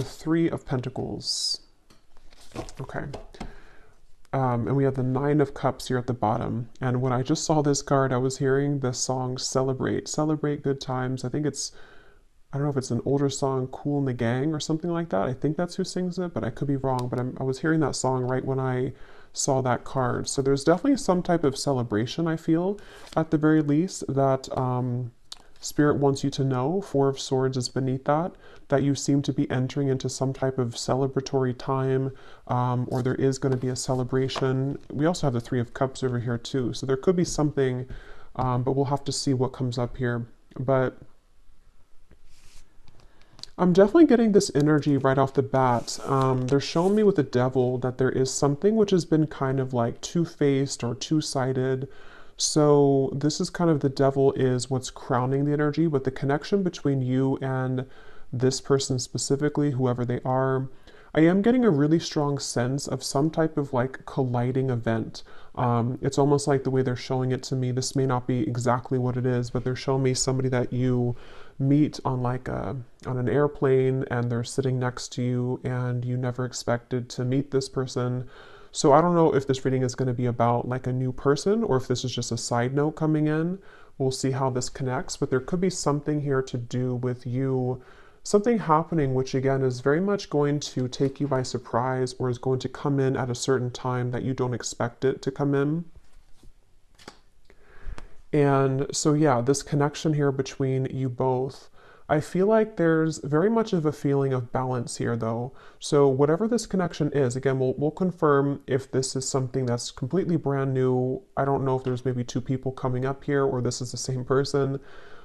Three of Pentacles. Okay. And we have the Nine of Cups here at the bottom. And when I just saw this card, I was hearing the song Celebrate. Celebrate good times. I think it's, I don't know if it's an older song, Cool in the Gang or something like that. I think that's who sings it, but I could be wrong. But I was hearing that song right when I saw that card. So there's definitely some type of celebration, I feel, at the very least, that Spirit wants you to know. Four of Swords is beneath that you seem to be entering into some type of celebratory time, or there is going to be a celebration. We also have the Three of Cups over here too, so there could be something, but we'll have to see what comes up here. But I'm definitely getting this energy right off the bat. They're showing me with the Devil that there is something which has been kind of like two-faced or two-sided. So this is kind of, the Devil is what's crowning the energy, but the connection between you and this person specifically, whoever they are, I am getting a really strong sense of some type of like colliding event. It's almost like the way they're showing it to me. This may not be exactly what it is, but they're showing me somebody that you meet on like on an airplane, and they're sitting next to you, and you never expected to meet this person. So I don't know if this reading is going to be about like a new person, or if this is just a side note coming in. We'll see how this connects, but there could be something here to do with you, something happening which again is very much going to take you by surprise, or is going to come in at a certain time that you don't expect it to come in. And so yeah, this connection here between you both, I feel like there's very much of a feeling of balance here though. So whatever this connection is, again, we'll confirm if this is something that's completely brand new. I don't know if there's maybe two people coming up here, or this is the same person,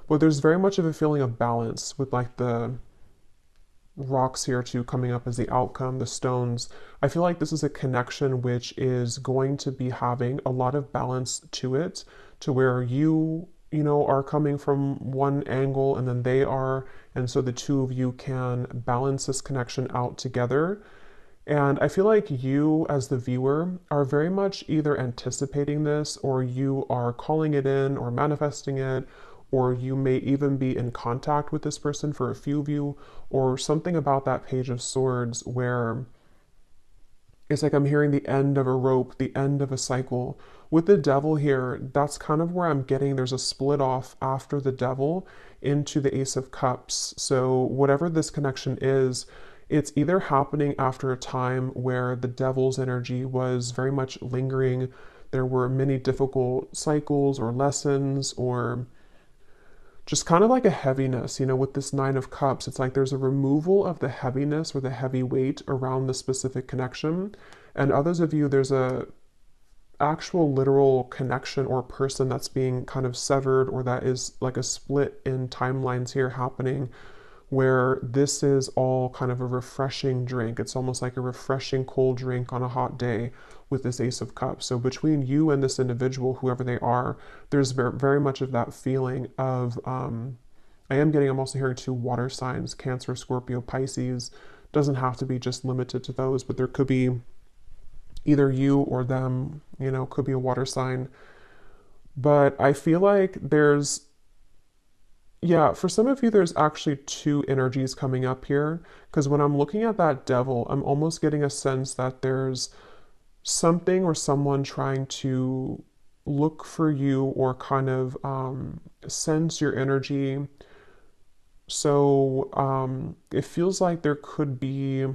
but there's very much of a feeling of balance with like the rocks here too coming up as the outcome, the stones. I feel like this is a connection which is going to be having a lot of balance to it, to where you know, are coming from one angle and then they are, and so the two of you can balance this connection out together. And I feel like you as the viewer are very much either anticipating this, or you are calling it in or manifesting it, or you may even be in contact with this person for a few of you, or something about that Page of Swords where it's like I'm hearing the end of a rope, the end of a cycle. With the Devil here, that's kind of where I'm getting, there's a split off after the Devil into the Ace of Cups. So whatever this connection is, it's either happening after a time where the Devil's energy was very much lingering. There were many difficult cycles or lessons, or just kind of like a heaviness, you know, with this Nine of Cups. It's like there's a removal of the heaviness or the heavy weight around the specific connection. And others of you, there's a actual literal connection or person that's being kind of severed, or that is like a split in timelines here happening, where this is all kind of a refreshing drink. It's almost like a refreshing cold drink on a hot day with this Ace of Cups. So between you and this individual, whoever they are, there's very much of that feeling of, I'm also hearing two water signs, Cancer, Scorpio, Pisces. Doesn't have to be just limited to those, but there could be either you or them, you know, could be a water sign. But I feel like there's, yeah, for some of you, there's actually two energies coming up here, because when I'm looking at that Devil, I'm almost getting a sense that there's something or someone trying to look for you, or kind of sense your energy. So it feels like there could be,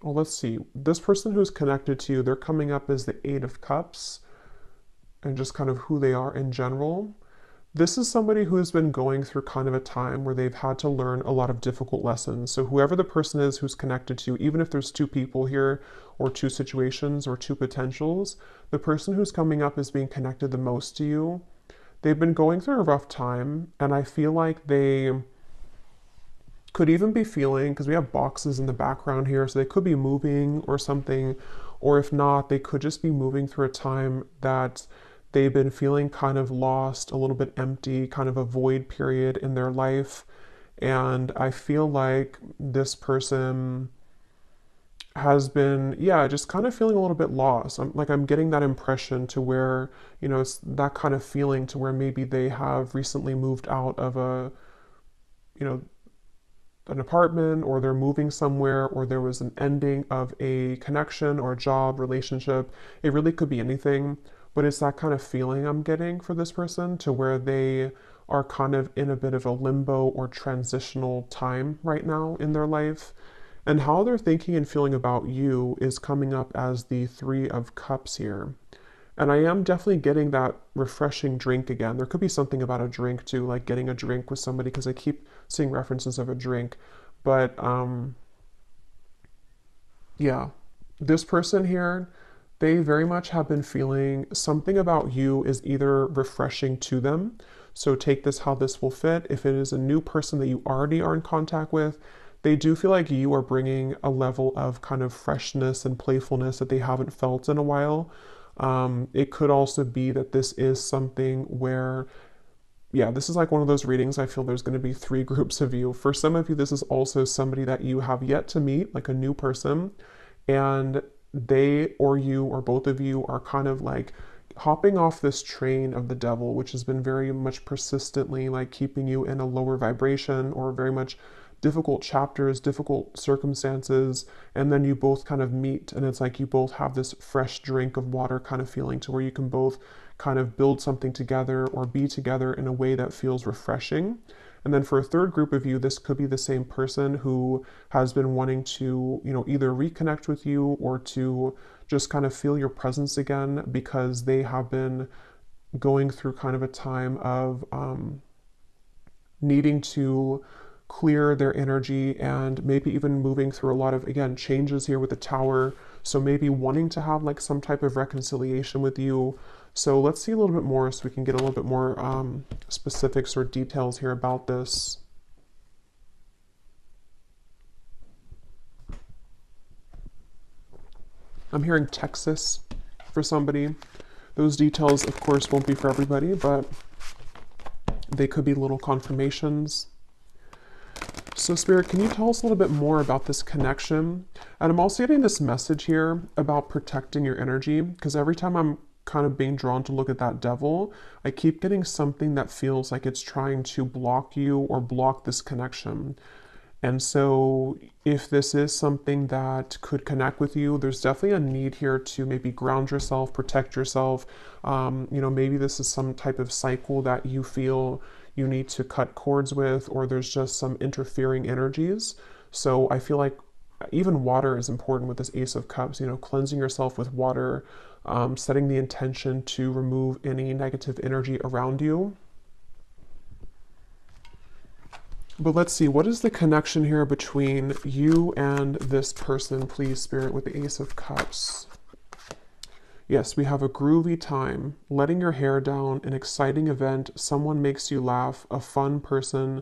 well, let's see, this person who's connected to you, they're coming up as the Eight of Cups, and just kind of who they are in general. This is somebody who has been going through kind of a time where they've had to learn a lot of difficult lessons. So whoever the person is who's connected to you, even if there's two people here, or two situations, or two potentials, the person who's coming up as being connected the most to you, they've been going through a rough time, and I feel like they could even be feeling, because we have boxes in the background here, so they could be moving or something, or if not, they could just be moving through a time that they've been feeling kind of lost, a little bit empty, kind of a void period in their life. And I feel like this person has been, yeah, just kind of feeling a little bit lost. I'm getting that impression, to where, you know, it's that kind of feeling to where maybe they have recently moved out of a, you know, an apartment, or they're moving somewhere, or there was an ending of a connection or a job relationship. It really could be anything, but it's that kind of feeling I'm getting for this person, to where they are kind of in a bit of a limbo or transitional time right now in their life. And how they're thinking and feeling about you is coming up as the Three of Cups here. And I am definitely getting that refreshing drink again. There could be something about a drink too, like getting a drink with somebody, because I keep seeing references of a drink. But yeah, this person here, they very much have been feeling something about you is either refreshing to them. So take this how this will fit. If it is a new person that you already are in contact with, they do feel like you are bringing a level of kind of freshness and playfulness that they haven't felt in a while. It could also be that this is something where, yeah, this is like one of those readings. I feel there's going to be three groups of you. For some of you, this is also somebody that you have yet to meet, like a new person, and they or you or both of you are kind of like hopping off this train of the devil, which has been very much persistently like keeping you in a lower vibration, or very much difficult chapters, difficult circumstances, and then you both kind of meet, and it's like you both have this fresh drink of water kind of feeling, to where you can both kind of build something together or be together in a way that feels refreshing. And then for a third group of you, this could be the same person who has been wanting to, either reconnect with you or to just kind of feel your presence again, because they have been going through kind of a time of needing to clear their energy, and maybe even moving through a lot of, again, changes here with the Tower. So maybe wanting to have like some type of reconciliation with you. So let's see a little bit more, so we can get a little bit more specifics or details here about this. I'm hearing Texas for somebody. Those details, of course, won't be for everybody, but they could be little confirmations. So Spirit, can you tell us a little bit more about this connection? And I'm also getting this message here about protecting your energy, because every time I'm kind of being drawn to look at that devil, I keep getting something that feels like it's trying to block you or block this connection. And so if this is something that could connect with you, there's definitely a need here to maybe ground yourself, protect yourself. Maybe this is some type of cycle that you feel you need to cut cords with, or there's just some interfering energies. So I feel like even water is important with this Ace of Cups, cleansing yourself with water, setting the intention to remove any negative energy around you. But let's see, what is the connection here between you and this person, please, Spirit, with the Ace of Cups? Yes, we have a groovy time, letting your hair down, an exciting event, someone makes you laugh, a fun person,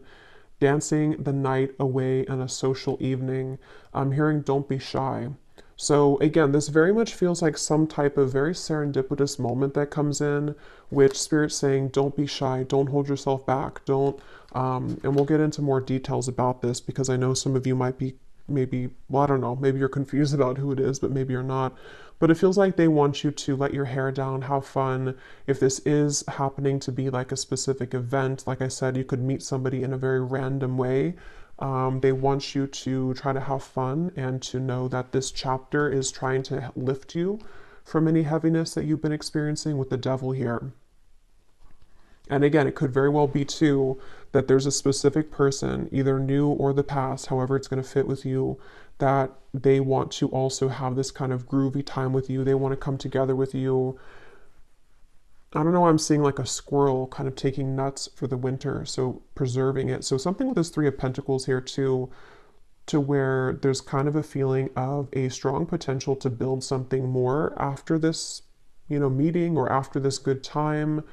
dancing the night away on a social evening. I'm hearing don't be shy. So again, this very much feels like some type of very serendipitous moment that comes in, which Spirit's saying, don't be shy, don't hold yourself back, don't, and we'll get into more details about this, because I know some of you might be well, I don't know, maybe you're confused about who it is, but maybe you're not. But it feels like they want you to let your hair down, have fun. If this is happening to be like a specific event, like I said, you could meet somebody in a very random way. They want you to try to have fun, and to know that this chapter is trying to lift you from any heaviness that you've been experiencing with the devil here. And again, it could very well be too that there's a specific person, either new or the past, however it's going to fit with you, that they want to also have this kind of groovy time with you. They want to come together with you. I don't know, I'm seeing like a squirrel kind of taking nuts for the winter, so preserving it. So something with this Three of Pentacles here too, to where there's kind of a feeling of a strong potential to build something more after this, meeting, or after this good time.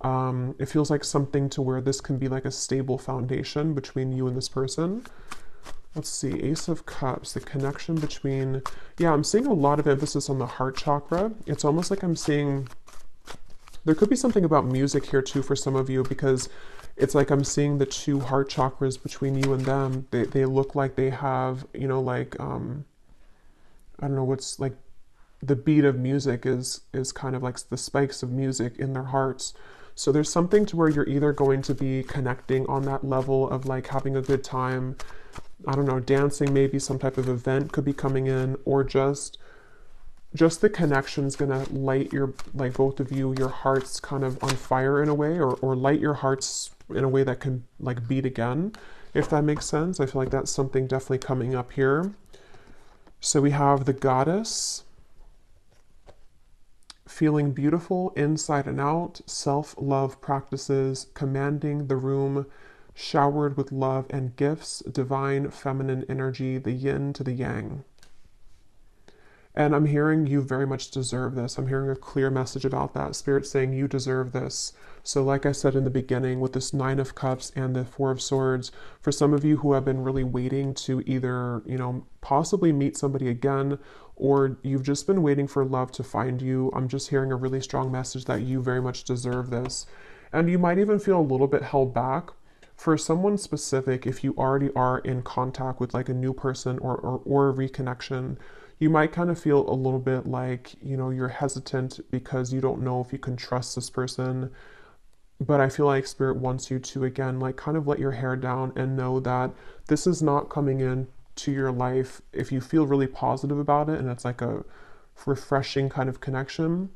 It feels like something to where this can be like a stable foundation between you and this person. Let's see, Ace of Cups, the connection between, yeah, I'm seeing a lot of emphasis on the heart chakra. It's almost like I'm seeing, there could be something about music here too for some of you, because it's like I'm seeing the two heart chakras between you and them. They look like they have, I don't know, what's like the beat of music is kind of like the spikes of music in their hearts. So there's something to where you're either going to be connecting on that level of like having a good time, I don't know, dancing, maybe some type of event could be coming in, or just the connection's gonna light your, like both of you, your hearts kind of on fire in a way, or light your hearts in a way that can like beat again, if that makes sense. I feel like that's something definitely coming up here. So we have the goddess, feeling beautiful inside and out, self-love practices, commanding the room, showered with love and gifts, divine feminine energy, the yin to the yang. And I'm hearing you very much deserve this. I'm hearing a clear message about that. Spirit saying you deserve this. So like I said in the beginning, with this Nine of Cups and the Four of Swords, for some of you who have been really waiting to either, you know, possibly meet somebody again, or you've just been waiting for love to find you, I'm just hearing a really strong message that you very much deserve this. And you might even feel a little bit held back. For someone specific, if you already are in contact with like a new person or a reconnection, you might kind of feel a little bit like, you know, you're hesitant because you don't know if you can trust this person. But I feel like Spirit wants you to, again, like kind of let your hair down and know that this is not coming in to your life if you feel really positive about it and it's like a refreshing kind of connection.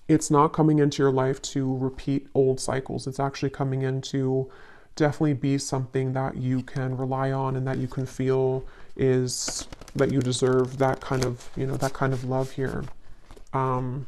It's not coming into your life to repeat old cycles. It's actually coming in to definitely be something that you can rely on and that you can feel is that you deserve that kind of, you know, that kind of love here. And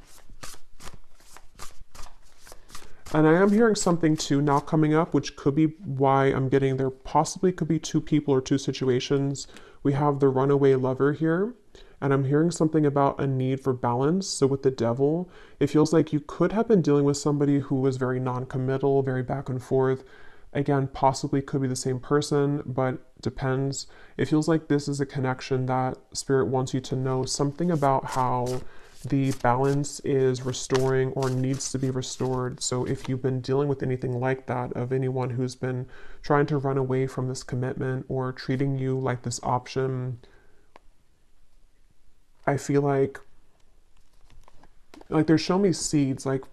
I am hearing something too now coming up, which could be why I'm getting there. Possibly could be two people or two situations. We have the runaway lover here, and I'm hearing something about a need for balance. So with the devil, it feels like you could have been dealing with somebody who was very non-committal, very back and forth. Again, possibly could be the same person, but depends. It feels like this is a connection that Spirit wants you to know something about how the balance is restoring or needs to be restored. So if you've been dealing with anything like that, of anyone who's been trying to run away from this commitment or treating you like this option, I feel like they're showing me seeds, like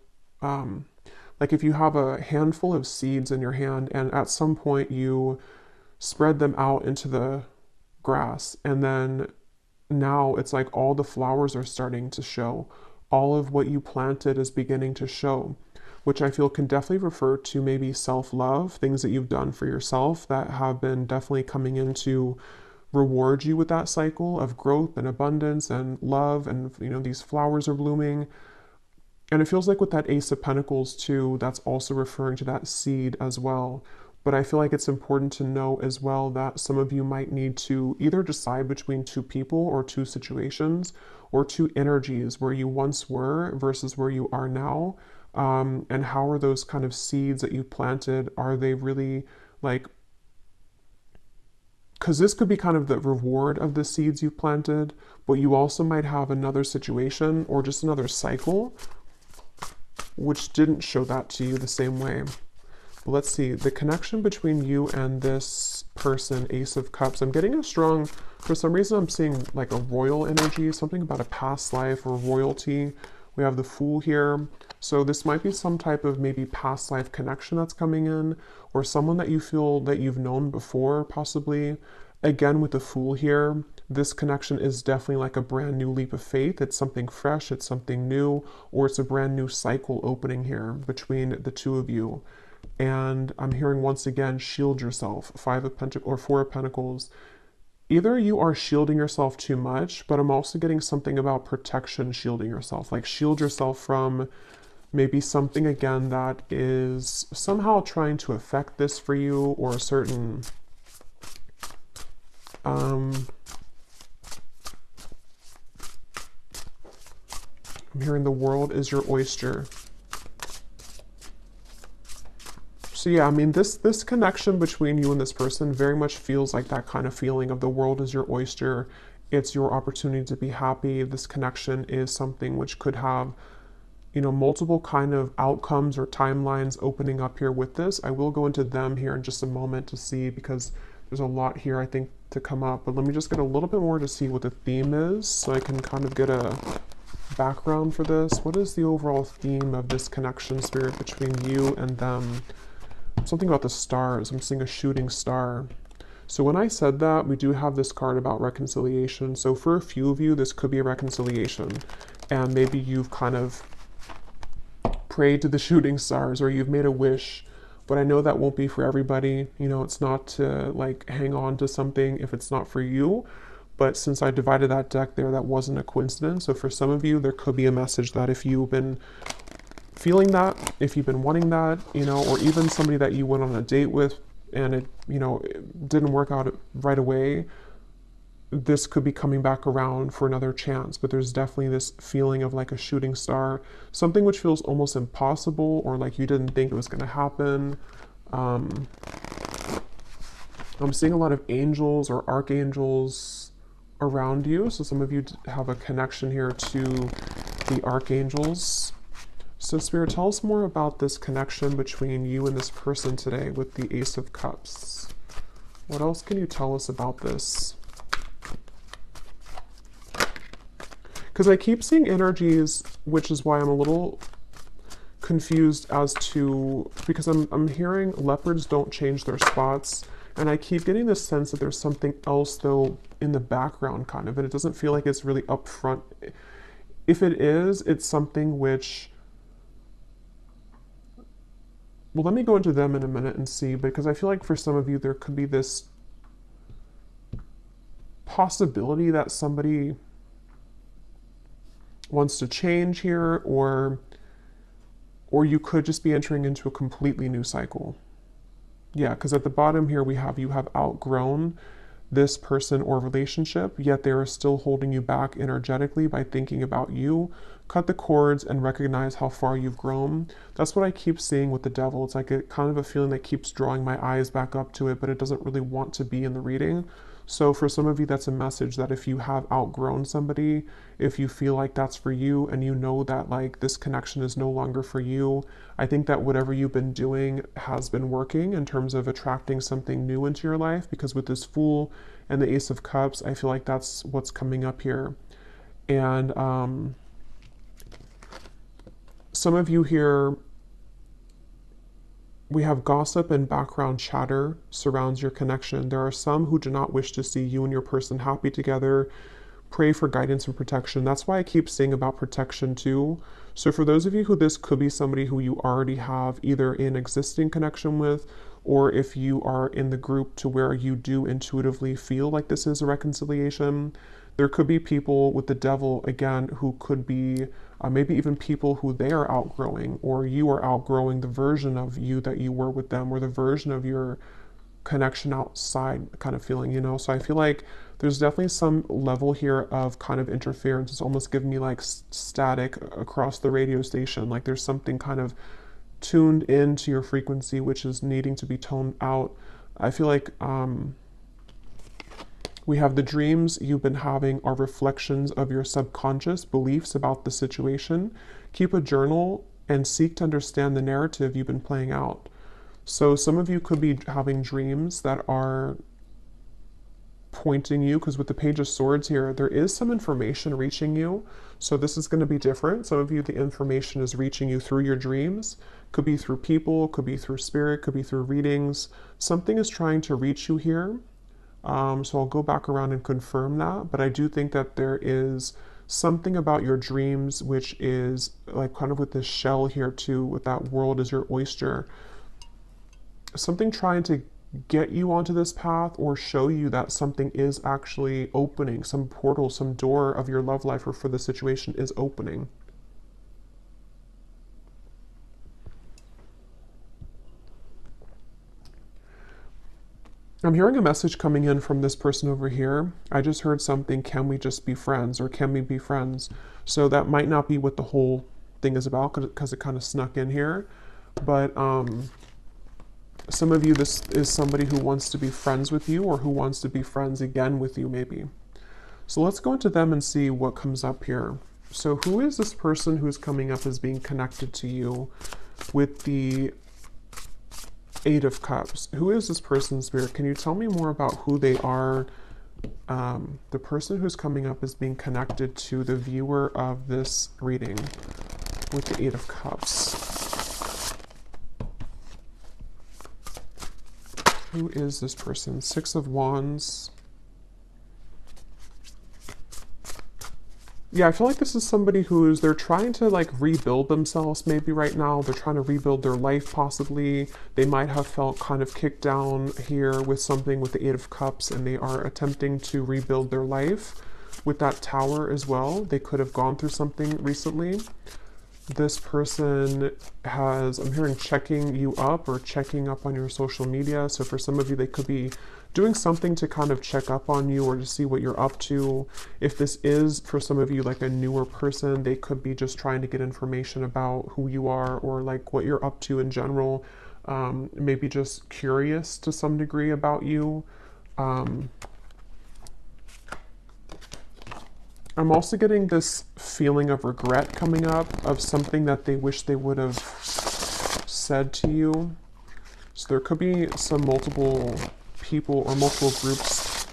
if you have a handful of seeds in your hand and at some point you spread them out into the grass, and then now it's like all the flowers are starting to show. All of what you planted is beginning to show, which I feel can definitely refer to maybe self-love, things that you've done for yourself that have been definitely coming in to reward you with that cycle of growth and abundance and love, and you know, these flowers are blooming. And it feels like with that Ace of Pentacles too, that's also referring to that seed as well. But I feel like it's important to know as well that some of you might need to either decide between two people or two situations or two energies, where you once were versus where you are now. And how are those kind of seeds that you planted, are they really like, because this could be kind of the reward of the seeds you planted, but you also might have another situation or just another cycle which didn't show that to you the same way. But let's see, the connection between you and this person, Ace of Cups, I'm getting a strong, for some reason I'm seeing like a royal energy, something about a past life or royalty. We have the Fool here. So this might be some type of maybe past life connection that's coming in, or someone that you feel that you've known before, possibly. Again, with the Fool here, this connection is definitely like a brand new leap of faith. It's something fresh, it's something new, or it's a brand new cycle opening here between the two of you. And I'm hearing once again, shield yourself. Five of Pentacles or Four of Pentacles. Either you are shielding yourself too much, but I'm also getting something about protection, shielding yourself. Like shield yourself from maybe something again that is somehow trying to affect this for you, or a certain I'm hearing the world is your oyster. So yeah, I mean, this connection between you and this person very much feels like that kind of feeling of the world is your oyster. It's your opportunity to be happy. This connection is something which could have, you know, multiple kind of outcomes or timelines opening up here with this. I will go into them here in just a moment to see, because there's a lot here I think to come up. But let me just get a little bit more to see what the theme is, so I can kind of get a background for this. What is the overall theme of this connection, Spirit, between you and them? Something about the stars. I'm seeing a shooting star. So when I said that, we do have this card about reconciliation. So for a few of you, this could be a reconciliation. And maybe you've kind of prayed to the shooting stars or you've made a wish, but I know that won't be for everybody. You know, it's not to like hang on to something if it's not for you. But since I divided that deck there, that wasn't a coincidence. So for some of you, there could be a message that if you've been feeling that, if you've been wanting that, you know, or even somebody that you went on a date with and it, you know, it didn't work out right away, this could be coming back around for another chance. But there's definitely this feeling of like a shooting star, something which feels almost impossible or like you didn't think it was going to happen. I'm seeing a lot of angels or archangels around you. So some of you have a connection here to the archangels. So Spirit, tell us more about this connection between you and this person today with the Ace of Cups. What else can you tell us about this? Because I keep seeing energies, which is why I'm a little confused as to, because I'm hearing leopards don't change their spots. And I keep getting this sense that there's something else though in the background kind of, and it doesn't feel like it's really upfront. If it is, it's something which, well, let me go into them in a minute and see, because I feel like for some of you, there could be this possibility that somebody wants to change here, or you could just be entering into a completely new cycle. Yeah, because at the bottom here we have you have outgrown this person or relationship, yet they are still holding you back energetically by thinking about you. Cut the cords and recognize how far you've grown. That's what I keep seeing with the devil. It's like a kind of a feeling that keeps drawing my eyes back up to it, but it doesn't really want to be in the reading. So for some of you, that's a message that if you have outgrown somebody, if you feel like that's for you and you know that like this connection is no longer for you, I think that whatever you've been doing has been working in terms of attracting something new into your life, because with this Fool and the Ace of Cups, I feel like that's what's coming up here. And some of you here, we have gossip and background chatter surrounds your connection. There are some who do not wish to see you and your person happy together. Pray for guidance and protection. That's why I keep saying about protection too. So for those of you who this could be somebody who you already have either an existing connection with, or if you are in the group to where you do intuitively feel like this is a reconciliation, there could be people with the devil, again, who could be maybe even people who they are outgrowing, or you are outgrowing the version of you that you were with them, or the version of your connection outside kind of feeling, you know? So I feel like there's definitely some level here of kind of interference. It's almost giving me like static across the radio station. Like there's something kind of tuned into your frequency, which is needing to be toned out. I feel like we have the dreams you've been having are reflections of your subconscious beliefs about the situation. Keep a journal and seek to understand the narrative you've been playing out. So some of you could be having dreams that are pointing you, because with the Page of Swords here, there is some information reaching you. So this is going to be different. Some of you, the information is reaching you through your dreams. Could be through people, could be through spirit, could be through readings. Something is trying to reach you here. So I'll go back around and confirm that, but I do think that there is something about your dreams, which is like kind of with this shell here too, with that world as your oyster, something trying to get you onto this path or show you that something is actually opening, some portal, some door of your love life or for the situation is opening. I'm hearing a message coming in from this person over here. I just heard something, can we just be friends, or can we be friends? So that might not be what the whole thing is about, because it kind of snuck in here. But some of you, this is somebody who wants to be friends with you, or who wants to be friends again with you maybe. So let's go into them and see what comes up here. So who is this person who's coming up as being connected to you with the Eight of Cups? Who is this person, Spirit? Can you tell me more about who they are? The person who's coming up is being connected to the viewer of this reading with the Eight of Cups. Who is this person? Six of Wands. Yeah, I feel like this is somebody they're trying to like rebuild themselves maybe right now. They're trying to rebuild their life possibly. They might have felt kind of kicked down here with something with the Eight of Cups, and they are attempting to rebuild their life with that Tower as well. They could have gone through something recently. This person I'm hearing checking you up or checking up on your social media. So for some of you, they could be doing something to kind of check up on you or to see what you're up to. If this is for some of you like a newer person, they could be just trying to get information about who you are or like what you're up to in general. Maybe just curious to some degree about you. I'm also getting this feeling of regret coming up of something that they wish they would have said to you. So there could be some multiple people or multiple groups.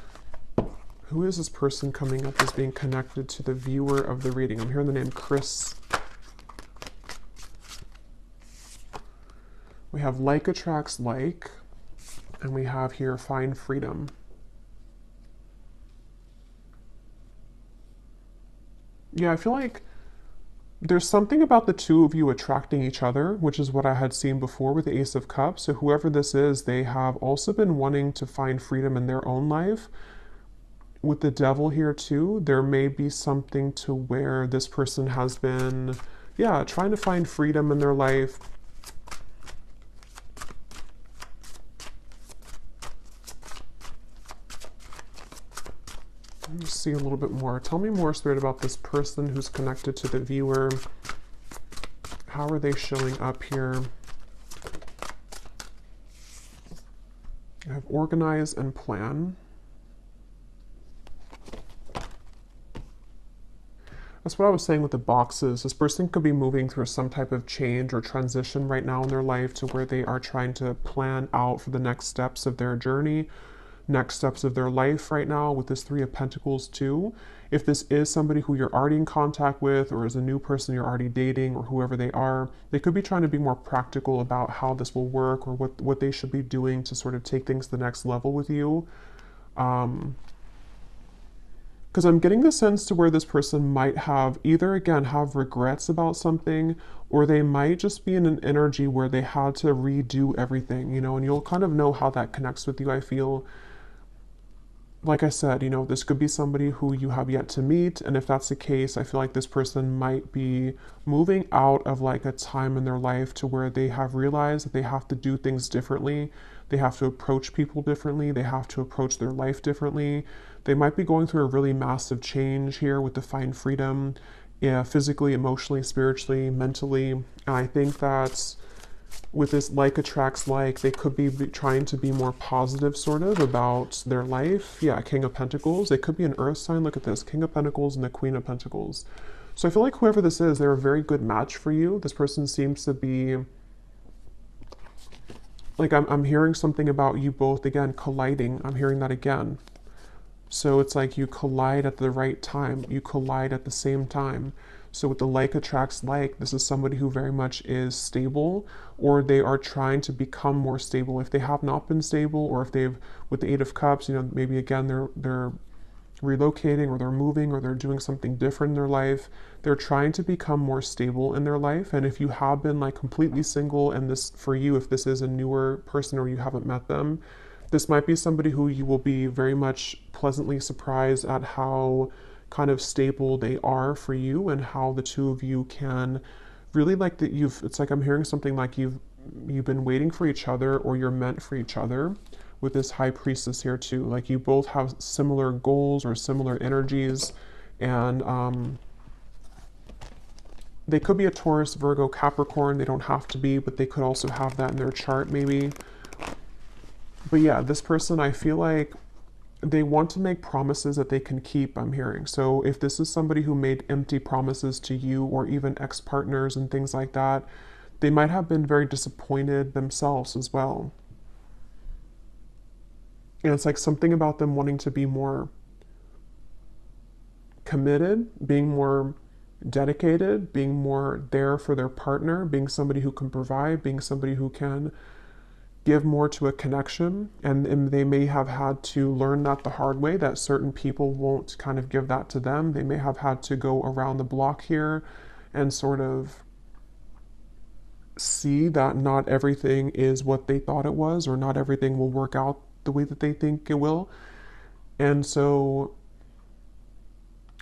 Who is this person coming up as being connected to the viewer of the reading? I'm hearing the name Chris. We have like attracts like, and we have here find freedom. Yeah, I feel like there's something about the two of you attracting each other, which is what I had seen before with the Ace of Cups. So whoever this is, they have also been wanting to find freedom in their own life. With the Devil here too, there may be something to where this person has been, yeah, trying to find freedom in their life. Let me see a little bit more. Tell me more, Spirit, about this person who's connected to the viewer. How are they showing up here? I have organize and plan. That's what I was saying with the boxes. This person could be moving through some type of change or transition right now in their life to where they are trying to plan out for the next steps of their journey, next steps of their life right now with this Three of Pentacles too. If this is somebody who you're already in contact with or is a new person you're already dating or whoever they are, they could be trying to be more practical about how this will work or what they should be doing to sort of take things to the next level with you. Because I'm getting the sense to where this person might have either, again, have regrets about something, or they might just be in an energy where they had to redo everything, you know, and you'll kind of know how that connects with you, I feel. Like I said, you know, this could be somebody who you have yet to meet, and if that's the case, I feel like this person might be moving out of like a time in their life to where they have realized that they have to do things differently. They have to approach people differently. They have to approach their life differently. They might be going through a really massive change here with the find freedom, yeah, physically, emotionally, spiritually, mentally. And I think that with this like attracts like, they could be trying to be more positive sort of about their life. Yeah, King of Pentacles. They could be an earth sign. Look at this, King of Pentacles and the Queen of Pentacles. So I feel like whoever this is, they're a very good match for you. This person seems to be, like I'm hearing something about you both, again, colliding. I'm hearing that again. So it's like you collide at the right time. You collide at the same time. So with the like attracts like, this is somebody who very much is stable, or they are trying to become more stable. If they have not been stable, or if they've, with the Eight of Cups, you know, maybe again, they're relocating or they're moving or they're doing something different in their life. They're trying to become more stable in their life. And if you have been like completely single, and this for you, if this is a newer person or you haven't met them, this might be somebody who you will be very much pleasantly surprised at how kind of stable they are for you, and how the two of you can really like that it's like I'm hearing something like you've been waiting for each other, or you're meant for each other with this High Priestess here too. Like you both have similar goals or similar energies, and they could be a Taurus, Virgo, Capricorn. They don't have to be, but they could also have that in their chart maybe. But yeah, this person, I feel like they want to make promises that they can keep, I'm hearing. So if this is somebody who made empty promises to you, or even ex-partners and things like that, they might have been very disappointed themselves as well. And it's like something about them wanting to be more committed, being more dedicated, being more there for their partner, being somebody who can provide, being somebody who can give more to a connection, and they may have had to learn that the hard way, that certain people won't kind of give that to them. They may have had to go around the block here and sort of see that not everything is what they thought it was, or not everything will work out the way that they think it will. And so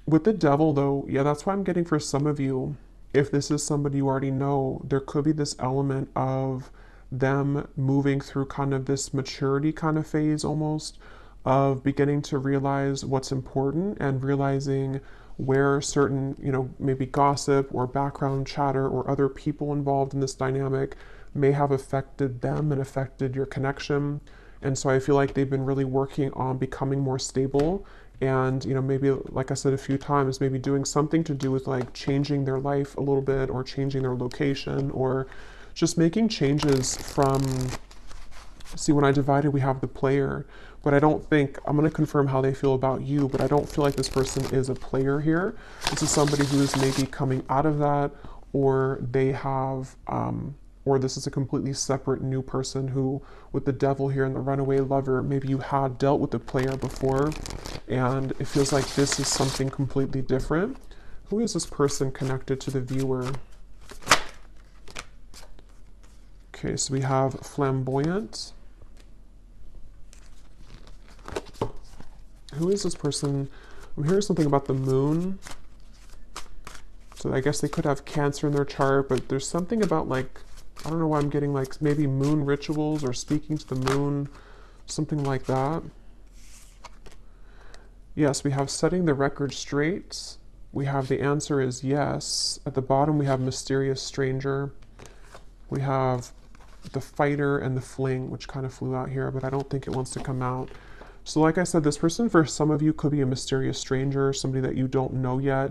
with the devil though, yeah, that's why I'm getting for some of you, if this is somebody you already know, there could be this element of them moving through kind of this maturity kind of phase almost, of beginning to realize what's important and realizing where certain, maybe gossip or background chatter or other people involved in this dynamic may have affected them and affected your connection. And so I feel like they've been really working on becoming more stable, and maybe, like I said a few times, maybe doing something to do with like changing their life a little bit, or changing their location, or just making changes from, see, when I divided, we have the player, but I don't think, I'm going to confirm how they feel about you, but I don't feel like this person is a player here. This is somebody who is maybe coming out of that, or they have, or this is a completely separate new person who, with the devil here and the runaway lover, maybe you had dealt with the player before, and it feels like this is something completely different. Who is this person connected to the viewer? Okay, so we have flamboyant. Who is this person? I'm hearing something about the moon. So I guess they could have Cancer in their chart, but there's something about, like, I don't know why I'm getting like maybe moon rituals or speaking to the moon, something like that. Yes, we have setting the record straight. We have the answer is yes. At the bottom we have mysterious stranger. We have the fighter and the fling, which kind of flew out here, but I don't think it wants to come out. So like I said, this person for some of you could be a mysterious stranger, somebody that you don't know yet.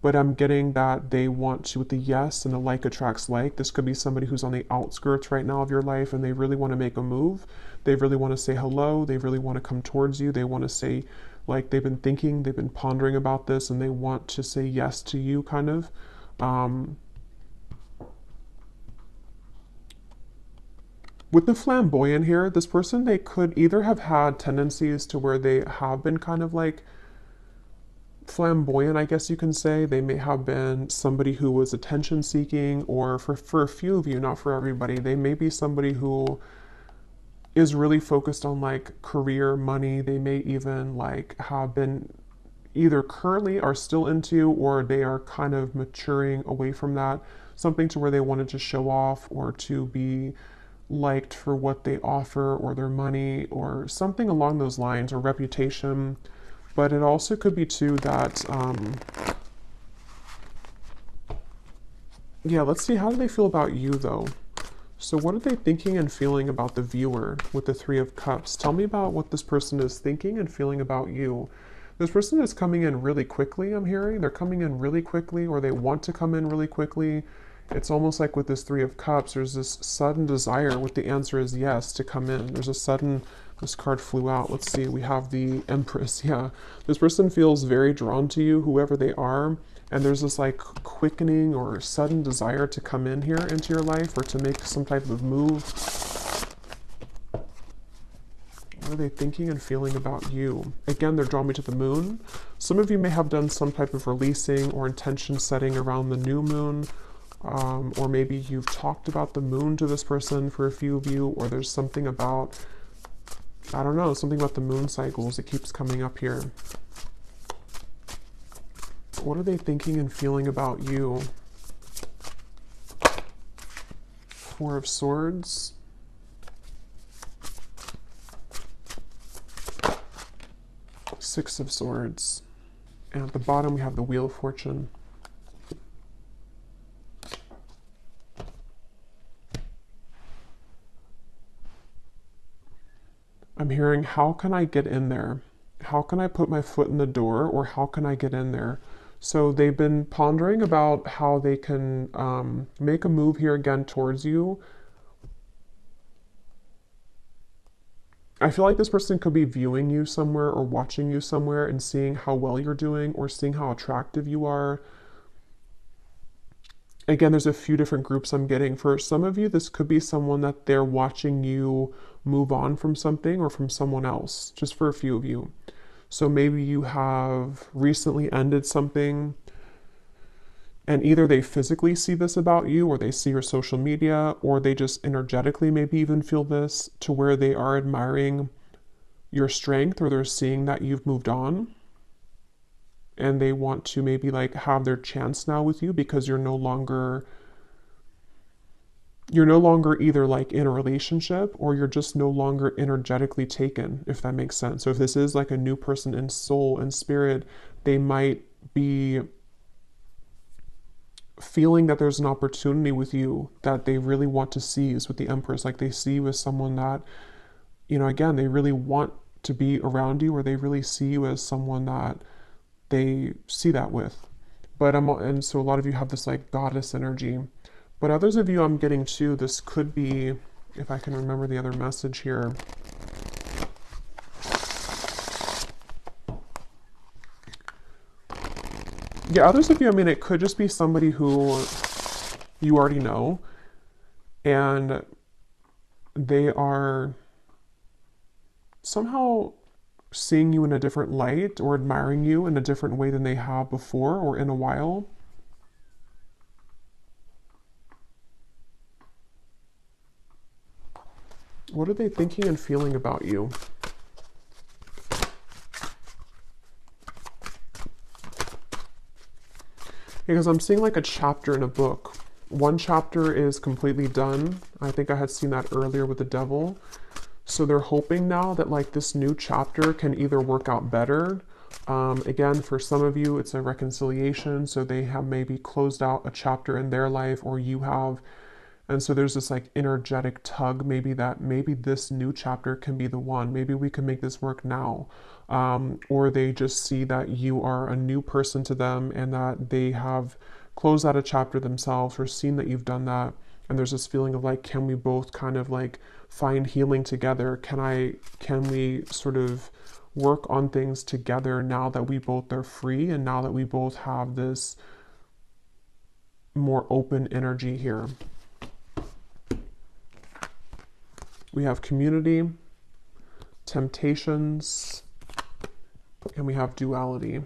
But I'm getting that they want to, with the yes and the like attracts like. This could be somebody who's on the outskirts right now of your life, and they really want to make a move. They really want to say hello. They really want to come towards you. They want to say, like, they've been thinking, they've been pondering about this, and they want to say yes to you, kind of. With the flamboyant here, this person, they could either have had tendencies to where they have been kind of like flamboyant, I guess you can say. They may have been somebody who was attention seeking, or for a few of you, not for everybody, they may be somebody who is really focused on like career, money. They may even like have been either currently are still into, or they are kind of maturing away from that, something to where they wanted to show off or to be liked for what they offer, or their money, or something along those lines, or reputation. But it also could be too that, yeah, let's see, how do they feel about you though? So what are they thinking and feeling about the viewer with the Three of Cups? Tell me about what this person is thinking and feeling about you. This person is coming in really quickly, I'm hearing. They're coming in really quickly, or they want to come in really quickly. It's almost like with this Three of Cups, there's this sudden desire, with the answer is yes, to come in. There's a sudden, this card flew out. Let's see, we have the Empress. Yeah, this person feels very drawn to you, whoever they are. And there's this like quickening or sudden desire to come in here into your life, or to make some type of move. What are they thinking and feeling about you? Again, they're drawing me to the moon. Some of you may have done some type of releasing or intention setting around the new moon. Or maybe you've talked about the moon to this person for a few of you, or there's something about, I don't know, something about the moon cycles. It keeps coming up here. What are they thinking and feeling about you? Four of Swords. Six of Swords. And at the bottom we have the Wheel of Fortune. I'm hearing, how can I get in there? How can I put my foot in the door, or how can I get in there? So they've been pondering about how they can make a move here again towards you. I feel like this person could be viewing you somewhere, or watching you somewhere, and seeing how well you're doing, or seeing how attractive you are. again, there's a few different groups I'm getting. For some of you, this could be someone that they're watching you move on from something or from someone else, just for a few of you. So maybe you have recently ended something, and either they physically see this about you, or they see your social media, or they just energetically maybe even feel this to where they are admiring your strength, or they're seeing that you've moved on and they want to maybe like have their chance now with you because you're no longer either like in a relationship, or you're just no longer energetically taken, if that makes sense. So if this is like a new person in soul and spirit, they might be feeling that there's an opportunity with you that they really want to seize with the Empress. Like they see you as someone that, you know, again, they really want to be around you, or they really see you as someone that they see that with. And so a lot of you have this like goddess energy. But others of you, I'm getting too, this could be, if I can remember the other message here. Yeah, others of you, I mean, it could just be somebody who you already know, and they are somehow seeing you in a different light, or admiring you in a different way than they have before or in a while. What are they thinking and feeling about you? Because I'm seeing like a chapter in a book. One chapter is completely done. I think I had seen that earlier with the devil. So they're hoping now that like this new chapter can either work out better. Again, for some of you, it's a reconciliation. So they have maybe closed out a chapter in their life, or you have. And so there's this like energetic tug, maybe this new chapter can be the one. Maybe we can make this work now. Or they just see that you are a new person to them, and that they have closed out a chapter themselves, or seen that you've done that. And there's this feeling of like, can we both kind of like find healing together? Can we sort of work on things together now that we both are free, and now that we both have this more open energy here? We have community, temptations, and we have duality.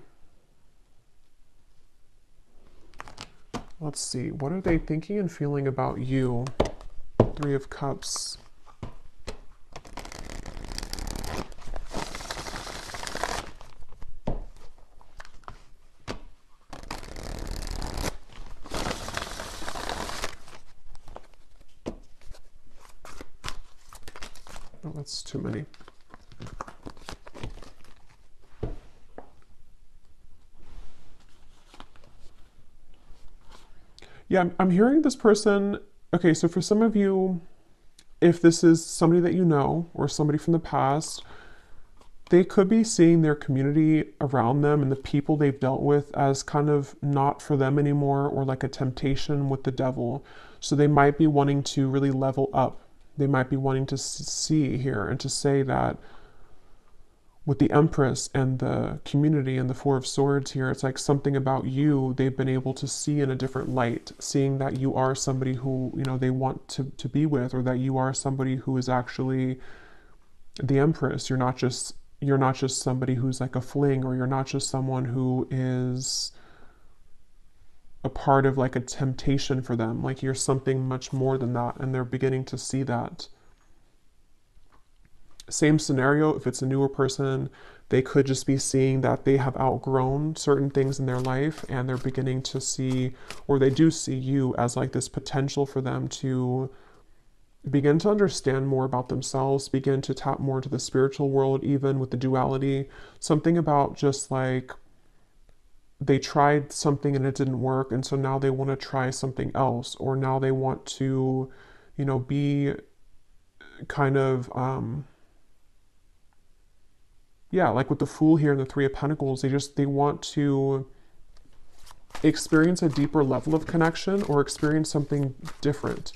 Let's see, what are they thinking and feeling about you? Three of Cups. Oh, that's too many. Yeah, I'm hearing this person. Okay, so for some of you, if this is somebody that you know, or somebody from the past, they could be seeing their community around them and the people they've dealt with as kind of not for them anymore, or like a temptation with the devil. So they might be wanting to really level up. They might be wanting to see here and to say that with the Empress and the community and the Four of Swords here, it's like something about you they've been able to see in a different light, seeing that you are somebody who, you know, they want to be with, or that you are somebody who is actually the Empress. You're not just somebody who's like a fling, or you're not just someone who is a part of like a temptation for them. Like you're something much more than that, and they're beginning to see that. Same scenario, if it's a newer person, they could just be seeing that they have outgrown certain things in their life, and they're beginning to see, or they do see you as like this potential for them to begin to understand more about themselves, begin to tap more into the spiritual world, even with the duality. Something about just like they tried something and it didn't work, and so now they want to try something else, or now they want to, you know, be kind of yeah, like with the Fool here and the Three of Pentacles, they want to experience a deeper level of connection, or experience something different.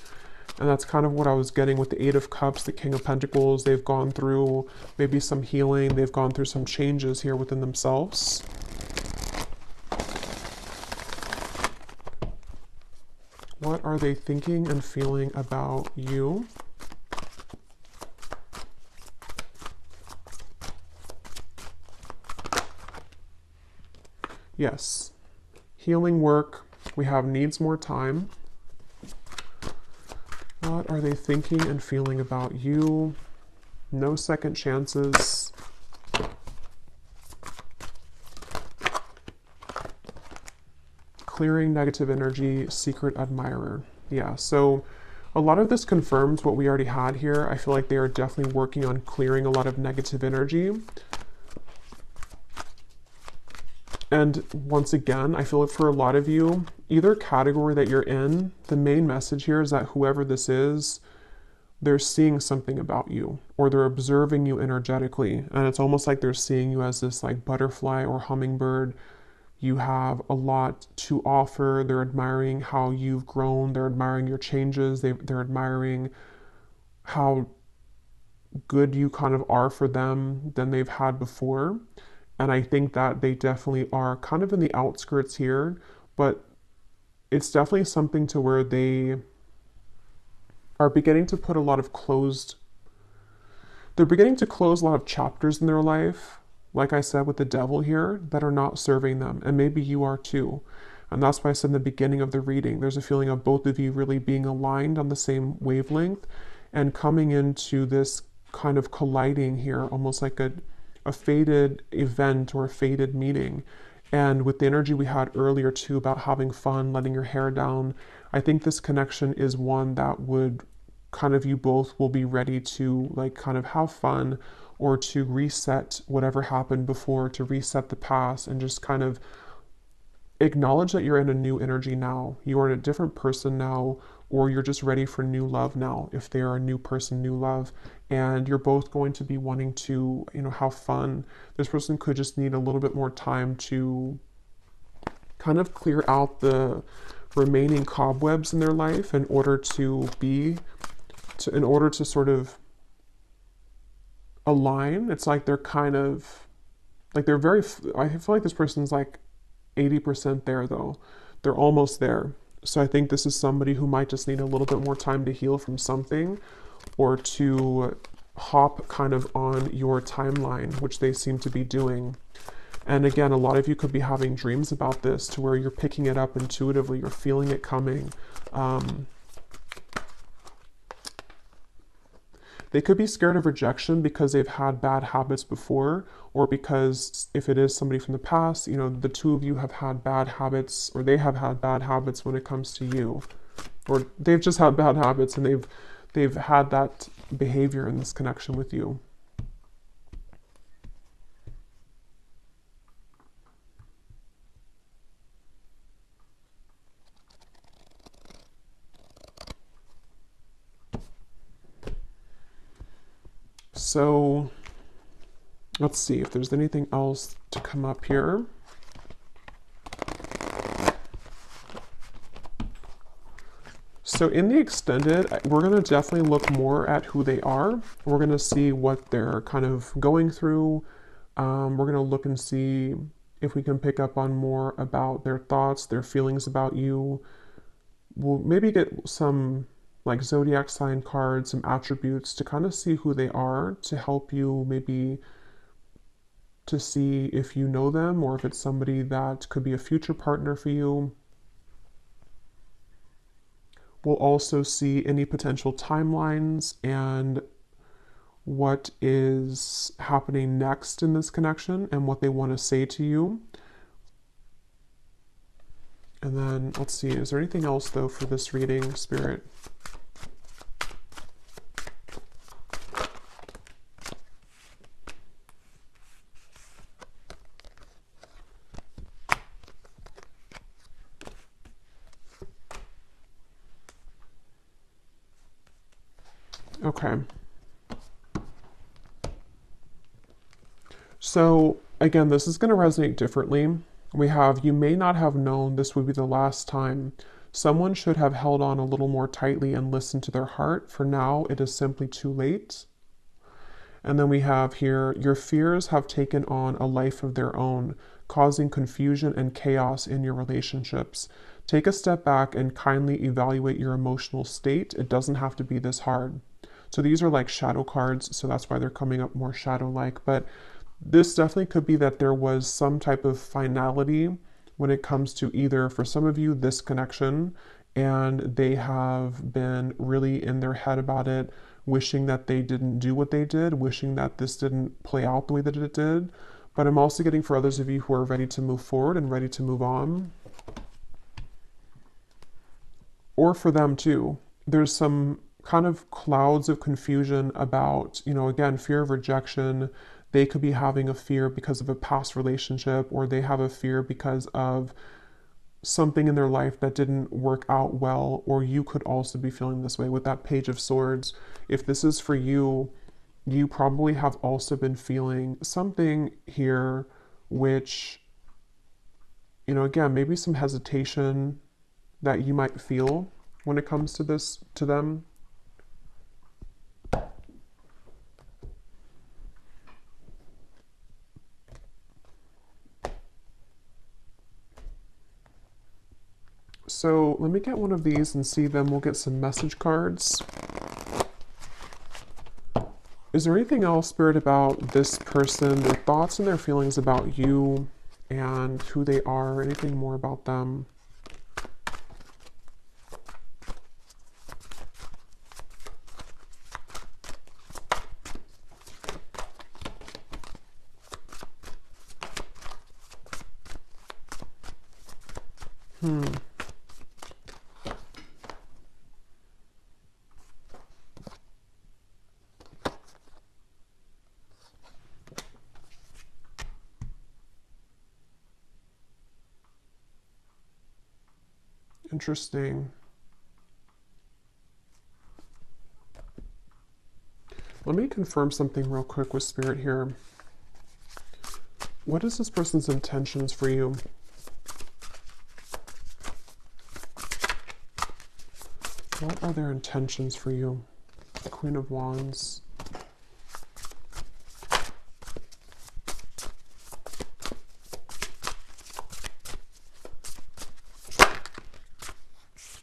And that's kind of what I was getting with the Eight of Cups, the King of Pentacles. They've gone through maybe some healing, they've gone through some changes here within themselves. What are they thinking and feeling about you? Yes. Healing work. We have needs more time. What are they thinking and feeling about you? No second chances. Clearing negative energy, secret admirer. Yeah, so a lot of this confirms what we already had here. I feel like they are definitely working on clearing a lot of negative energy. And once again, I feel like for a lot of you, either category that you're in, the main message here is that whoever this is, they're seeing something about you, or they're observing you energetically. And it's almost like they're seeing you as this like butterfly or hummingbird. You have a lot to offer. They're admiring how you've grown. They're admiring your changes. They're admiring how good you kind of are for them than they've had before. And I think that they definitely are kind of in the outskirts here, but it's definitely something to where they are beginning to put a lot of they're beginning to close a lot of chapters in their life, like I said with the devil here, that are not serving them. And maybe you are too. And that's why I said in the beginning of the reading, there's a feeling of both of you really being aligned on the same wavelength and coming into this kind of colliding here, almost like a fated event or a fated meeting. And with the energy we had earlier too about having fun, letting your hair down, I think this connection is one that would kind of, you both will be ready to like kind of have fun or to reset whatever happened before, to reset the past and just kind of acknowledge that you're in a new energy now. You are a different person now, or you're just ready for new love now. If they are a new person, new love, and you're both going to be wanting to, have fun. This person could just need a little bit more time to kind of clear out the remaining cobwebs in their life in order to sort of align. It's like they're kind of like I feel like this person's like 80% there though. They're almost there. So I think this is somebody who might just need a little bit more time to heal from something, or to hop kind of on your timeline, which they seem to be doing. And again, a lot of you could be having dreams about this to where you're picking it up intuitively, you're feeling it coming. They could be scared of rejection because they've had bad habits before, or because if it is somebody from the past, the two of you have had bad habits, or they have had bad habits when it comes to you, or they've just had bad habits and they've had that behavior in this connection with you. So let's see if there's anything else to come up here. So in the extended, we're going to definitely look more at who they are. We're going to see what they're kind of going through. We're going to look and see if we can pick up on more about their thoughts, their feelings about you. We'll maybe get some like zodiac sign cards, some attributes to kind of see who they are, to help you maybe to see if you know them or if it's somebody that could be a future partner for you. We'll also see any potential timelines and what is happening next in this connection and what they want to say to you. And then let's see, is there anything else though for this reading, Spirit? Okay. So again, this is going to resonate differently. We have, you may not have known this would be the last time. Someone should have held on a little more tightly and listened to their heart. For now, it is simply too late. And then we have here, your fears have taken on a life of their own. causing confusion and chaos in your relationships. Take a step back and kindly evaluate your emotional state. It doesn't have to be this hard. So these are like shadow cards, so that's why they're coming up more shadow-like. But this definitely could be that there was some type of finality when it comes to either, for some of you, this connection, and they have been really in their head about it, wishing that they didn't do what they did, wishing that this didn't play out the way that it did. But I'm also getting for others of you who are ready to move forward and ready to move on. Or for them too. There's some kind of clouds of confusion about, again, fear of rejection. They could be having a fear because of a past relationship, or they have a fear because of something in their life that didn't work out well, or you could also be feeling this way with that Page of Swords. If this is for you, you probably have also been feeling something here, which, again, maybe some hesitation that you might feel when it comes to this, to them. So let me get one of these and see them. We'll get some message cards. Is there anything else, Spirit, about this person, their thoughts and their feelings about you and who they are? Anything more about them? Interesting. Let me confirm something real quick with Spirit here. What is this person's intentions for you? What are their intentions for you? Queen of Wands.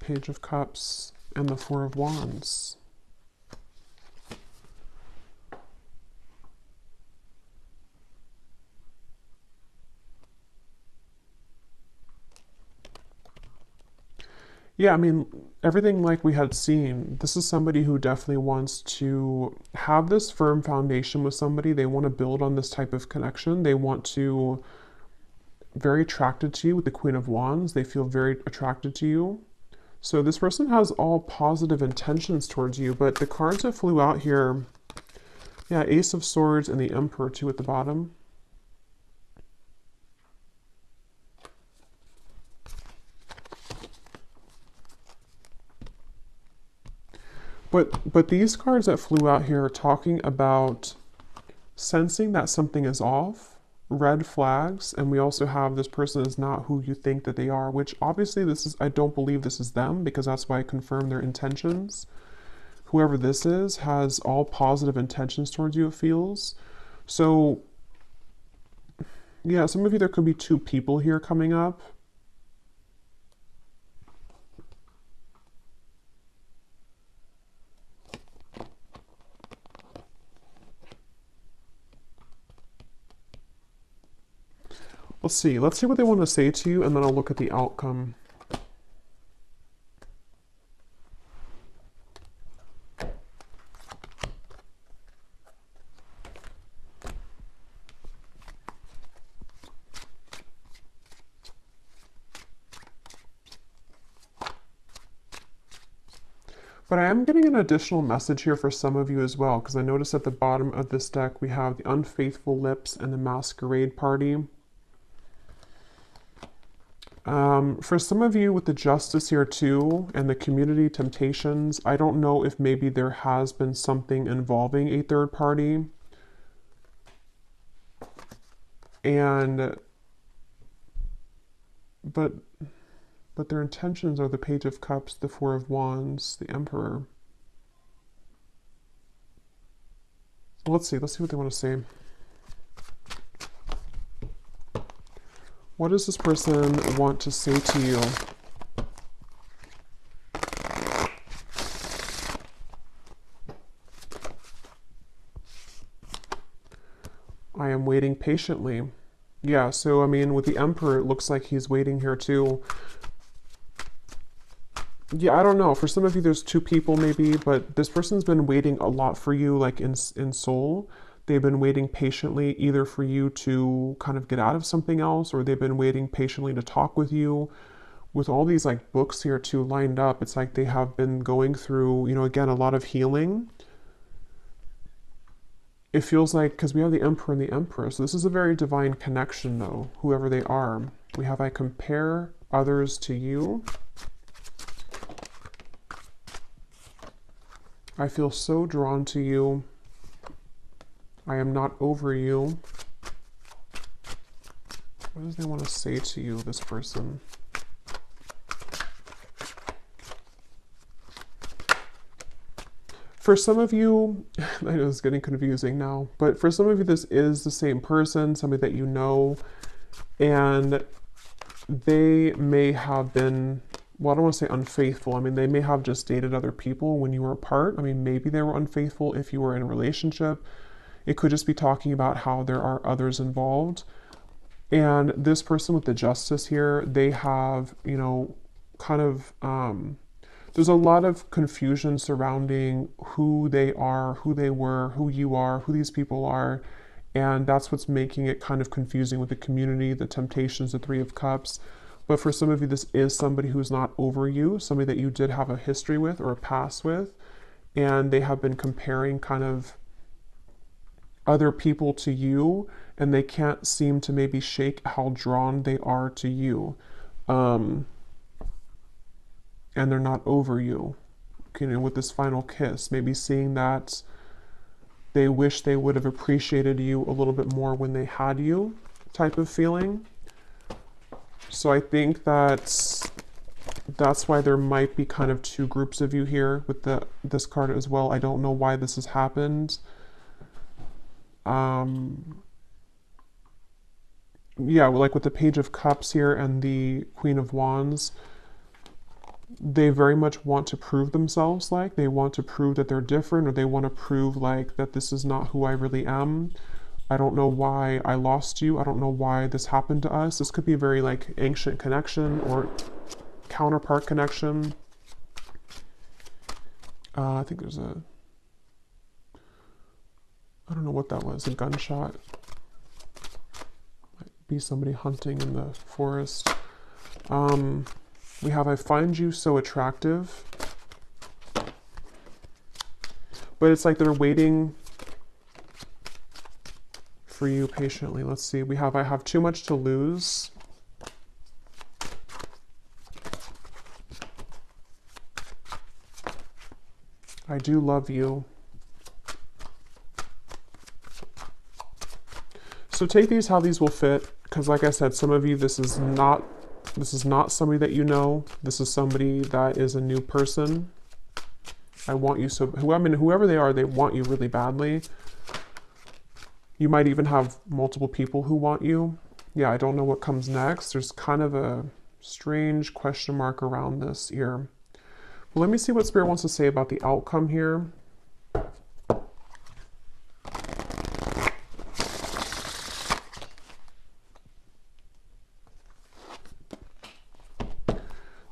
Page of Cups and the Four of Wands. Yeah, I mean, everything like we had seen, this is somebody who definitely wants to have this firm foundation with somebody. They want to build on this type of connection. They want to, very attracted to you with the Queen of Wands. They feel very attracted to you. So this person has all positive intentions towards you, but the cards that flew out here, yeah, Ace of Swords and the Emperor too at the bottom. But these cards that flew out here are talking about sensing that something is off, red flags, and we also have this person is not who you think that they are, which obviously this is, I don't believe this is them, because that's why I confirm their intentions. Whoever this is has all positive intentions towards you, it feels. So, yeah, some of you, there could be two people here coming up. Let's see what they want to say to you, and then I'll look at the outcome. But I am getting an additional message here for some of you as well, because I noticed at the bottom of this deck we have the Unfaithful Lips and the Masquerade Party. For some of you with the Justice here too, and the Community Temptations, I don't know if maybe there has been something involving a third party. And, but their intentions are the Page of Cups, the Four of Wands, the Emperor. Let's see what they want to say. What does this person want to say to you? I am waiting patiently. Yeah, so I mean, with the Emperor, it looks like he's waiting here too. Yeah, I don't know. For some of you, there's two people maybe, but this person's been waiting a lot for you, like in soul. They've been waiting patiently either for you to kind of get out of something else, or they've been waiting patiently to talk with you. With all these like books here too lined up, it's like they have been going through, you know, again, a lot of healing. It feels like, because we have the Emperor and the Empress, so this is a very divine connection though, whoever they are. We have, I compare others to you. I feel so drawn to you. I am not over you. What does they want to say to you, this person? For some of you, I know it's getting confusing now, but for some of you, this is the same person, somebody that you know, and they may have been, well, I don't want to say unfaithful. I mean, they may have just dated other people when you were apart. I mean, maybe they were unfaithful if you were in a relationship. It could just be talking about how there are others involved. And this person with the Justice here, they have, you know, kind of, there's a lot of confusion surrounding who they are, who they were, who you are, who these people are. And that's what's making it kind of confusing with the community, the temptations, the Three of Cups. But for some of you, this is somebody who's not over you, somebody that you did have a history with or a past with. And they have been comparing kind of other people to you, and they can't seem to maybe shake how drawn they are to you. And they're not over you. You know, with this final kiss, maybe seeing that they wish they would have appreciated you a little bit more when they had you, type of feeling. So I think that's why there might be kind of two groups of you here with this card as well. I don't know why this has happened. Yeah, like with the Page of Cups here and the Queen of Wands, they very much want to prove themselves, like they want to prove that they're different, or they want to prove like that this is not who I really am. I don't know why I lost you. I don't know why this happened to us. This could be very like ancient connection or counterpart connection. I think there's a, I don't know what that was, a gunshot. Might be somebody hunting in the forest. We have, I find you so attractive. But it's like they're waiting for you patiently. Let's see. We have, I have too much to lose. I do love you. So take these how these will fit, because like I said, some of you, this is not somebody that you know. This is somebody that is a new person. I want you so, whoever they are, they want you really badly. You might even have multiple people who want you. Yeah, I don't know what comes next. There's kind of a strange question mark around this here. Well, let me see what Spirit wants to say about the outcome here.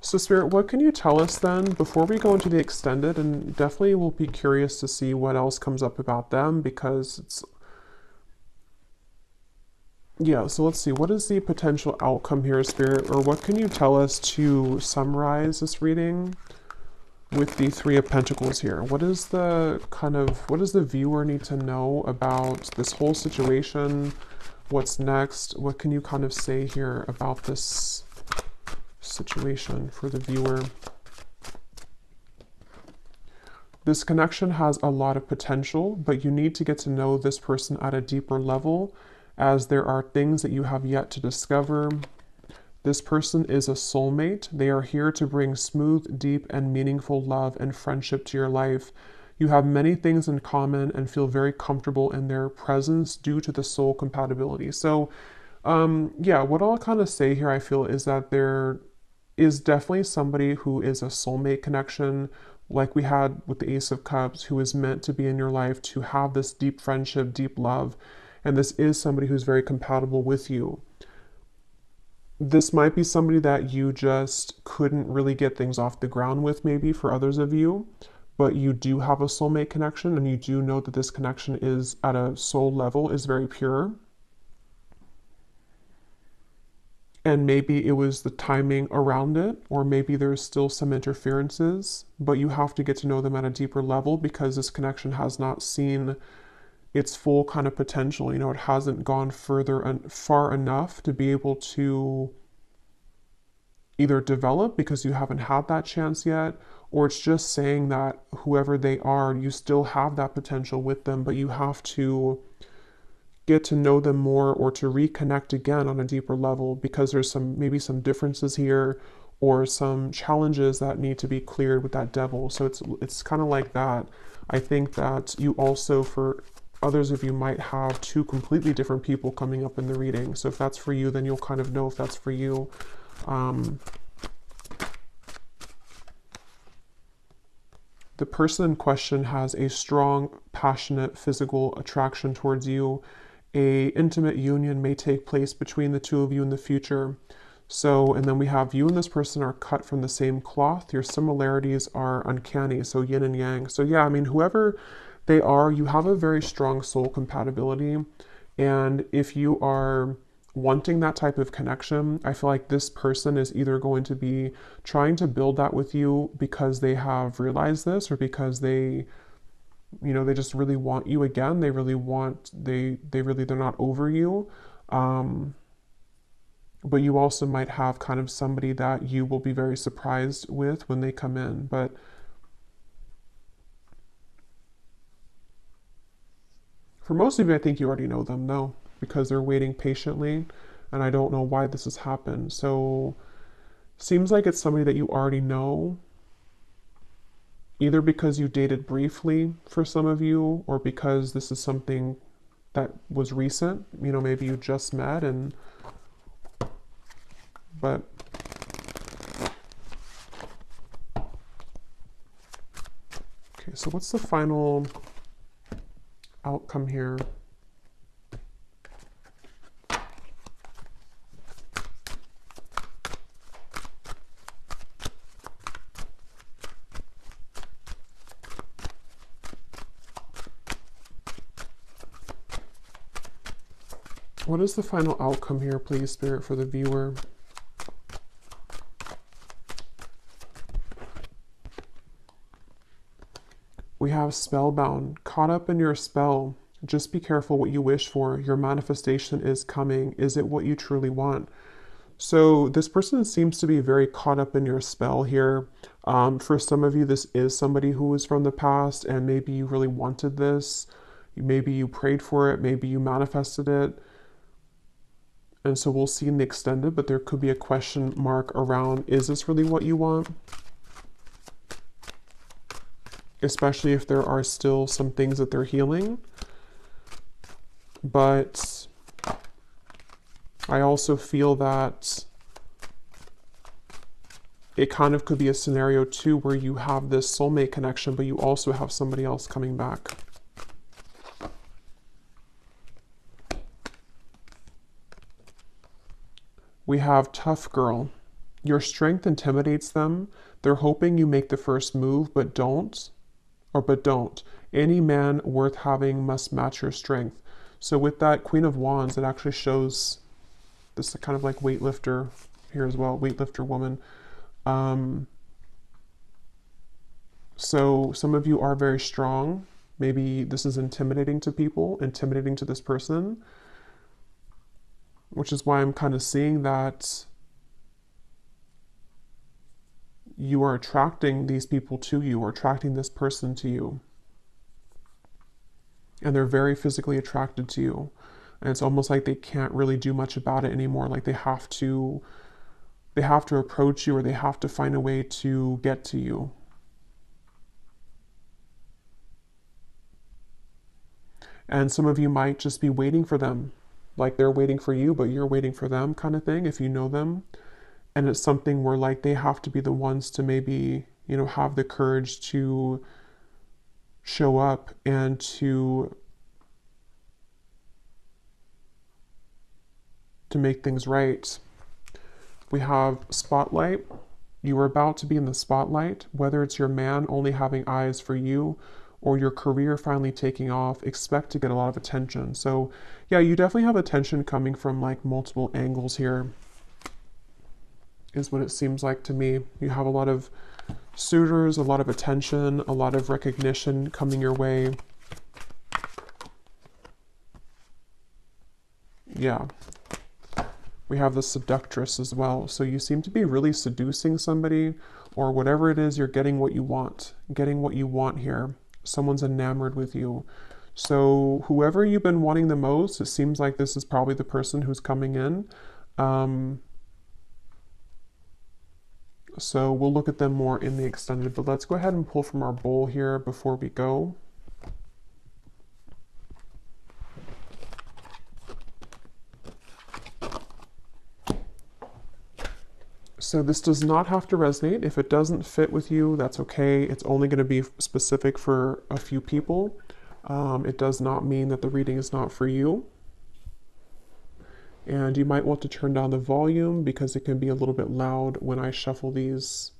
So Spirit, what can you tell us then before we go into the extended? And definitely we'll be curious to see what else comes up about them, because it's, yeah, so let's see. What is the potential outcome here, Spirit? Or what can you tell us to summarize this reading with the Three of Pentacles here? What is the kind of, what does the viewer need to know about this whole situation? What's next? What can you kind of say here about this situation for the viewer? This connection has a lot of potential, but you need to get to know this person at a deeper level, as there are things that you have yet to discover. This person is a soulmate. They are here to bring smooth, deep, and meaningful love and friendship to your life. You have many things in common and feel very comfortable in their presence due to the soul compatibility. So Yeah, what I'll kind of say here, I feel, is that there is definitely somebody who is a soulmate connection, like we had with the Ace of Cups, who is meant to be in your life to have this deep friendship, deep love. And this is somebody who's very compatible with you. This might be somebody that you just couldn't really get things off the ground with, maybe for others of you, but you do have a soulmate connection, and you do know that this connection is at a soul level, is very pure. And maybe it was the timing around it, or maybe there's still some interferences, but you have to get to know them at a deeper level because this connection has not seen its full kind of potential. It hasn't gone further and far enough to be able to either develop because you haven't had that chance yet, or it's just saying that whoever they are, you still have that potential with them, but you have to get to know them more or to reconnect again on a deeper level because there's maybe some differences here or some challenges that need to be cleared with that devil. So it's kind of like that. I think that you also, for others of you, might have two completely different people coming up in the reading. So if that's for you, then you'll kind of know if that's for you. The person in question has a strong, passionate physical attraction towards you. A intimate union may take place between the two of you in the future. So, and then we have you and this person are cut from the same cloth. Your similarities are uncanny, so yin and yang. So yeah, I mean, whoever they are, you have a very strong soul compatibility. And if you are wanting that type of connection, I feel like this person is either going to be trying to build that with you because they have realized this, or because they just really want you again. They're not over you. But you also might have kind of somebody that you will be very surprised with when they come in. But for most of you, I think you already know them, though, because they're waiting patiently, and I don't know why this has happened. So seems like it's somebody that you already know, either because you dated briefly for some of you, or because this is something that was recent. Maybe you just met, but okay, so what's the final outcome here? What is the final outcome here, please, Spirit, for the viewer? We have spellbound, caught up in your spell. Just be careful what you wish for. Your manifestation is coming. Is it what you truly want? So this person seems to be very caught up in your spell here. For some of you, this is somebody who is from the past, and maybe you really wanted this. Maybe you prayed for it. Maybe you manifested it. And so we'll see in the extended, but there could be a question mark around, is this really what you want? Especially if there are still some things that they're healing. But I also feel that it kind of could be a scenario too where you have this soulmate connection, but you also have somebody else coming back. We have tough girl. Your strength intimidates them. They're hoping you make the first move, but don't. Any man worth having must match your strength. So with that Queen of Wands, it actually shows this kind of like weightlifter here as well, weightlifter woman. So some of you are very strong. Maybe this is intimidating to people, intimidating to this person, which is why I'm kind of seeing that you are attracting these people to you, or attracting this person to you. And they're very physically attracted to you. And it's almost like they can't really do much about it anymore. Like they have to approach you, or they have to find a way to get to you. And some of you might just be waiting for them. like they're waiting for you, but you're waiting for them kind of thing, if you know them. And it's something where like they have to be the ones to maybe, you know, have the courage to show up and to make things right. We have spotlight. You are about to be in the spotlight, whether it's your man only having eyes for you or your career finally taking off. Expect to get a lot of attention. So yeah, you definitely have attention coming from like multiple angles here, is what it seems like to me. You have a lot of suitors, a lot of attention, a lot of recognition coming your way. Yeah. We have the seductress as well. So you seem to be really seducing somebody, or whatever it is, you're getting what you want. Getting what you want here. Someone's enamored with you. So whoever you've been wanting the most, it seems like this is probably the person who's coming in. So we'll look at them more in the extended, but let's go ahead and pull from our bowl here before we go. So this does not have to resonate. If it doesn't fit with you, that's okay. It's only going to be specific for a few people. It does not mean that the reading is not for you. And you might want to turn down the volume because it can be a little bit loud when I shuffle these.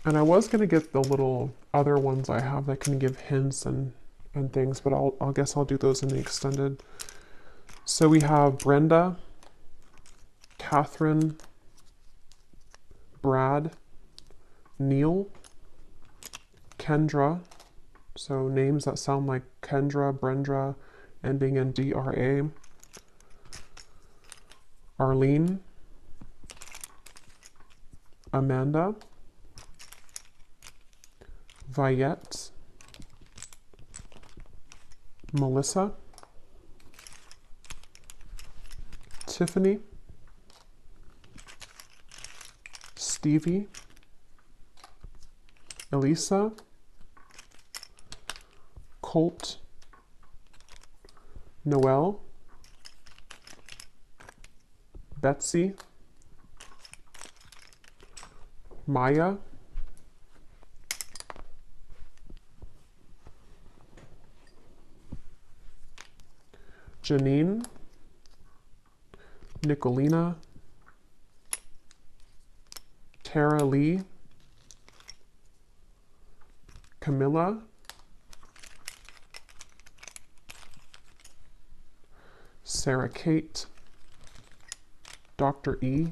And I was going to get the little other ones I have that can give hints and things, but I guess I'll do those in the extended. So we have Brenda, Catherine, Brad, Neil, Kendra, so names that sound like Kendra, Brenda, ending in D-R-A, Arlene, Amanda, Viette, Melissa, Tiffany, Stevie, Elisa, Colt, Noelle, Betsy, Maya, Janine, Nicolina, Tara Lee, Camilla, Sarah Kate, Dr. E.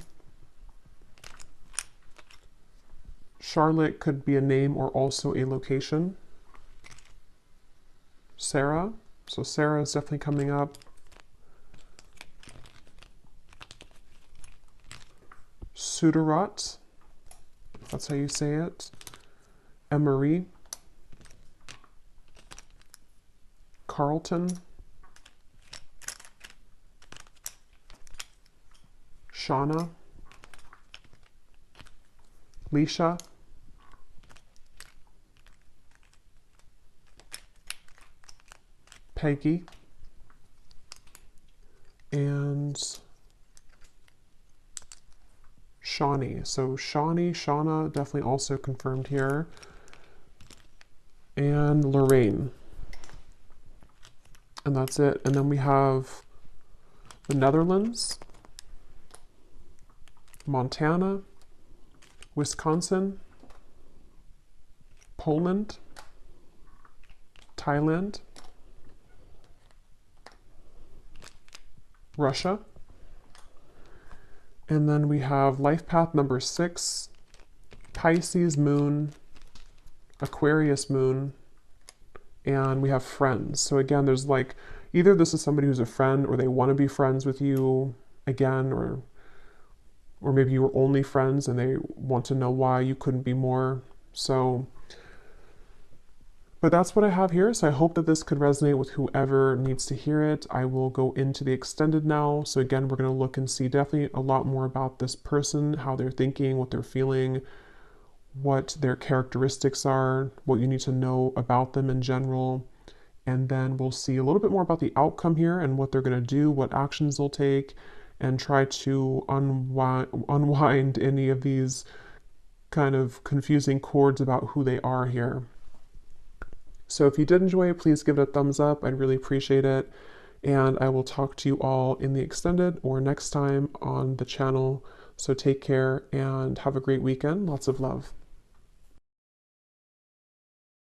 Charlotte could be a name or also a location. Sarah, so Sarah is definitely coming up. Sudarat, that's how you say it. Emery, Carlton, Shauna, Leisha, Peggy, and Shawnee. So Shawnee, Shauna, definitely also confirmed here. And Lorraine. And that's it. And then we have the Netherlands, Montana, Wisconsin, Poland, Thailand, Russia. And then we have life path number 6, Pisces moon, Aquarius moon, and we have friends. So again, there's like, either this is somebody who's a friend or they want to be friends with you again, or maybe you were only friends and they want to know why you couldn't be more. So, but that's what I have here. So I hope that this could resonate with whoever needs to hear it. I will go into the extended now. So again, we're going to look and see definitely a lot more about this person, how they're thinking, what they're feeling, what their characteristics are, what you need to know about them in general. And then we'll see a little bit more about the outcome here and what they're going to do, what actions they'll take, and try to unwind any of these kind of confusing chords about who they are here. So if you did enjoy it, please give it a thumbs up. I'd really appreciate it. And I will talk to you all in the extended or next time on the channel. So take care and have a great weekend. Lots of love.